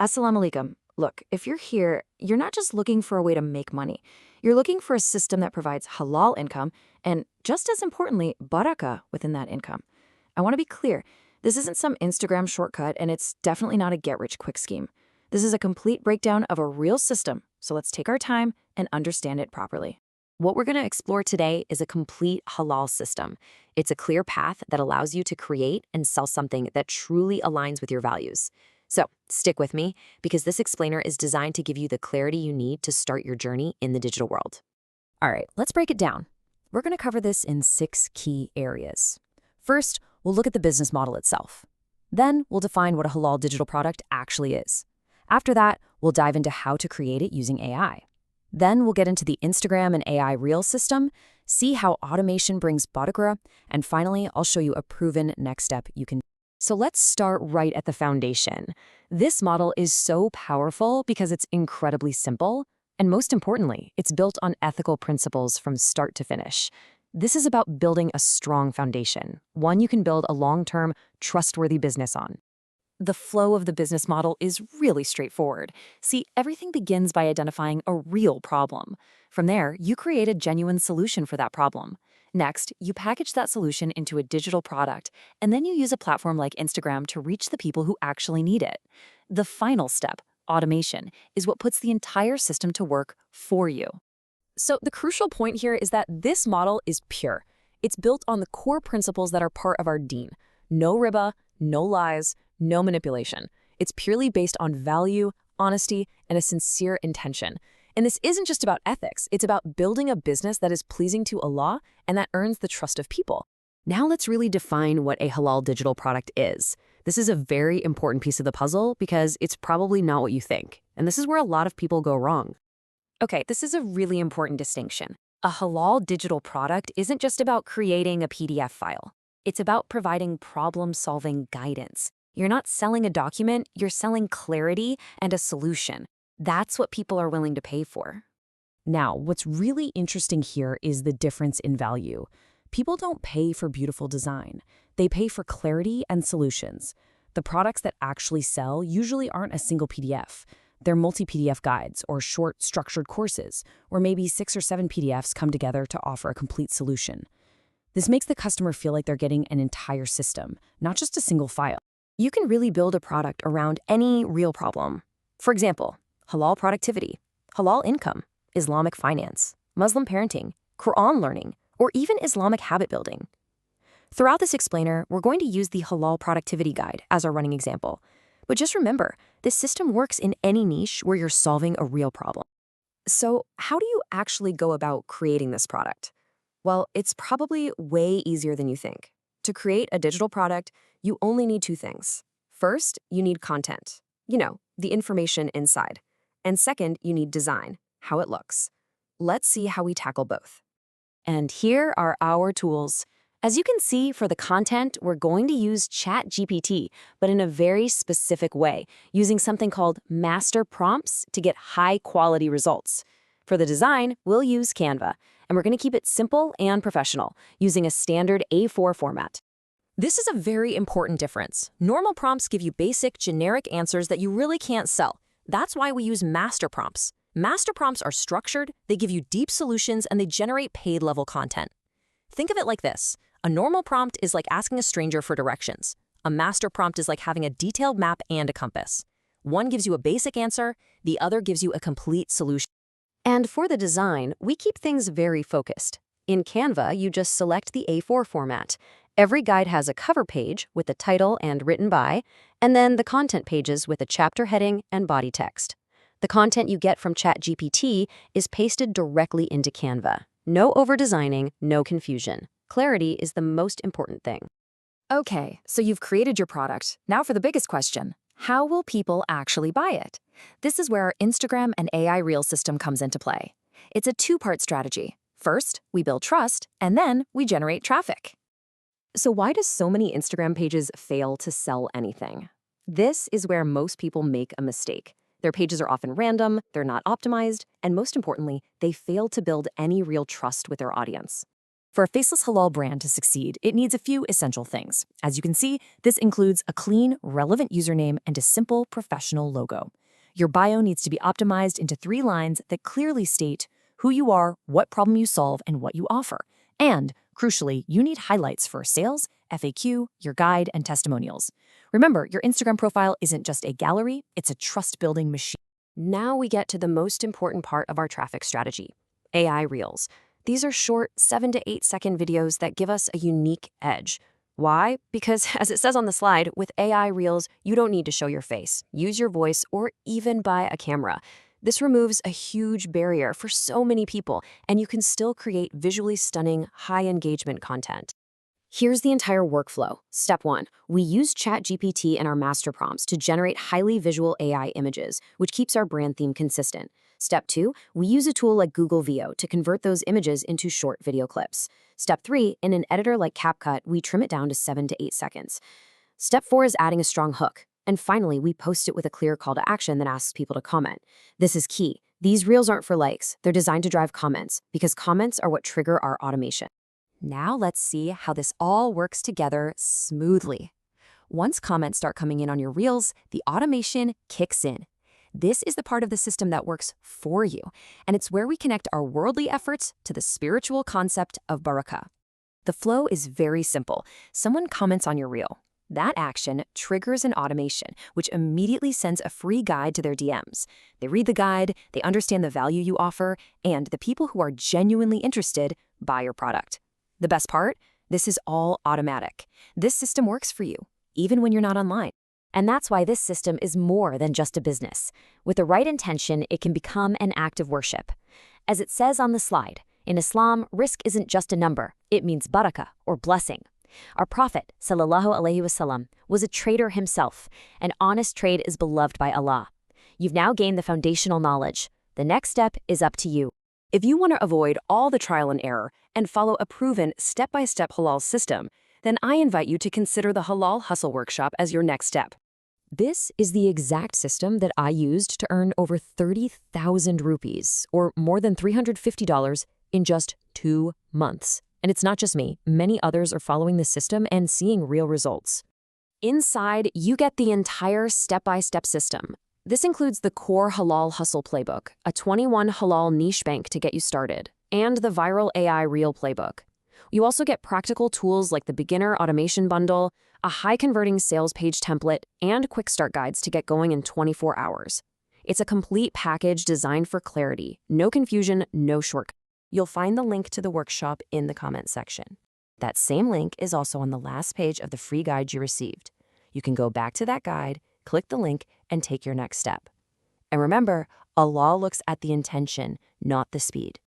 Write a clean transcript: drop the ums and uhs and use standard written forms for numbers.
Assalamu alaikum. Look, if you're here, you're not just looking for a way to make money. You're looking for a system that provides halal income and, just as importantly, baraka within that income. I want to be clear. This isn't some Instagram shortcut, and it's definitely not a get-rich-quick scheme. This is a complete breakdown of a real system, so let's take our time and understand it properly. What we're going to explore today is a complete halal system. It's a clear path that allows you to create and sell something that truly aligns with your values. So stick with me, because this explainer is designed to give you the clarity you need to start your journey in the digital world. All right, let's break it down. We're going to cover this in 6 key areas. First, we'll look at the business model itself. Then we'll define what a halal digital product actually is. After that, we'll dive into how to create it using AI. Then we'll get into the Instagram and AI Reel system, see how automation brings baraka, and finally, I'll show you a proven next step you can. So let's start right at the foundation. This model is so powerful because it's incredibly simple, and most importantly, it's built on ethical principles from start to finish. This is about building a strong foundation, one you can build a long-term, trustworthy business on. The flow of the business model is really straightforward. See, everything begins by identifying a real problem. From there, you create a genuine solution for that problem. Next, you package that solution into a digital product, and then you use a platform like Instagram to reach the people who actually need it. The final step, automation, is what puts the entire system to work for you. So the crucial point here is that this model is pure. It's built on the core principles that are part of our deen. No riba, no lies, no manipulation. It's purely based on value, honesty, and a sincere intention. And this isn't just about ethics. It's about building a business that is pleasing to Allah and that earns the trust of people. Now let's really define what a halal digital product is. This is a very important piece of the puzzle because it's probably not what you think. And this is where a lot of people go wrong. Okay, this is a really important distinction. A halal digital product isn't just about creating a PDF file. It's about providing problem-solving guidance. You're not selling a document, you're selling clarity and a solution. That's what people are willing to pay for. Now, what's really interesting here is the difference in value. People don't pay for beautiful design. They pay for clarity and solutions. The products that actually sell usually aren't a single PDF. They're multi-PDF guides or short, structured courses, or maybe 6 or 7 PDFs come together to offer a complete solution. This makes the customer feel like they're getting an entire system, not just a single file. You can really build a product around any real problem. For example, halal productivity, halal income, Islamic finance, Muslim parenting, Quran learning, or even Islamic habit building. Throughout this explainer, we're going to use the Halal Productivity Guide as our running example. But just remember, this system works in any niche where you're solving a real problem. So how do you actually go about creating this product? Well, it's probably way easier than you think. To create a digital product, you only need 2 things. First, you need content. The information inside. And second, you need design, how it looks. Let's see how we tackle both. And here are our tools. As you can see, for the content, we're going to use ChatGPT, but in a very specific way, using something called master prompts to get high-quality results. For the design, we'll use Canva, and we're going to keep it simple and professional, using a standard A4 format. This is a very important difference. Normal prompts give you basic, generic answers that you really can't sell. That's why we use master prompts. Master prompts are structured, they give you deep solutions, and they generate paid-level content. Think of it like this. A normal prompt is like asking a stranger for directions. A master prompt is like having a detailed map and a compass. One gives you a basic answer, the other gives you a complete solution. And for the design, we keep things very focused. In Canva, you just select the A4 format. Every guide has a cover page with the title and written by, and then the content pages with a chapter heading and body text. The content you get from ChatGPT is pasted directly into Canva. No over-designing, no confusion. Clarity is the most important thing. Okay, so you've created your product. Now for the biggest question. How will people actually buy it? This is where our Instagram and AI Reel system comes into play. It's a 2-part strategy. First, we build trust, and then we generate traffic. So why do so many Instagram pages fail to sell anything? This is where most people make a mistake. Their pages are often random, they're not optimized, and most importantly, they fail to build any real trust with their audience. For a faceless halal brand to succeed, it needs a few essential things. As you can see, this includes a clean, relevant username and a simple, professional logo. Your bio needs to be optimized into 3 lines that clearly state who you are, what problem you solve, and what you offer. And, crucially, you need highlights for sales, FAQ, your guide, and testimonials. Remember, your Instagram profile isn't just a gallery, it's a trust-building machine. Now we get to the most important part of our traffic strategy, AI Reels. These are short 7 to 8 second videos that give us a unique edge. Why? Because, as it says on the slide, with AI Reels, you don't need to show your face, use your voice, or even buy a camera. This removes a huge barrier for so many people, and you can still create visually stunning, high-engagement content. Here's the entire workflow. Step 1. We use ChatGPT and our master prompts to generate highly visual AI images, which keeps our brand theme consistent. Step 2. We use a tool like Google VO to convert those images into short video clips. Step 3. In an editor like CapCut, we trim it down to 7 to 8 seconds. Step 4 is adding a strong hook. And finally, we post it with a clear call to action that asks people to comment. This is key. These reels aren't for likes. They're designed to drive comments, because comments are what trigger our automation. Now let's see how this all works together smoothly. Once comments start coming in on your reels, the automation kicks in. This is the part of the system that works for you, and it's where we connect our worldly efforts to the spiritual concept of baraka. The flow is very simple. Someone comments on your reel. That action triggers an automation, which immediately sends a free guide to their DMs. They read the guide, they understand the value you offer, and the people who are genuinely interested buy your product. The best part? This is all automatic. This system works for you, even when you're not online. And that's why this system is more than just a business. With the right intention, it can become an act of worship. As it says on the slide, in Islam, risk isn't just a number. It means baraka, or blessing. Our Prophet, sallallahu alaihi wasallam, was a trader himself. An honest trade is beloved by Allah. You've now gained the foundational knowledge. The next step is up to you. If you want to avoid all the trial and error and follow a proven step-by-step halal system, then I invite you to consider the Halal Hustle Workshop as your next step. This is the exact system that I used to earn over 30,000 rupees, or more than $350, in just 2 months. And it's not just me. Many others are following this system and seeing real results. Inside, you get the entire step-by-step system. This includes the core Halal Hustle Playbook, a 21 halal niche bank to get you started, and the viral AI Reel Playbook. You also get practical tools like the Beginner Automation Bundle, a high-converting sales page template, and quick start guides to get going in 24 hours. It's a complete package designed for clarity, no confusion, no shortcuts. You'll find the link to the workshop in the comment section. That same link is also on the last page of the free guide you received. You can go back to that guide, click the link, and take your next step. And remember, Allah looks at the intention, not the speed.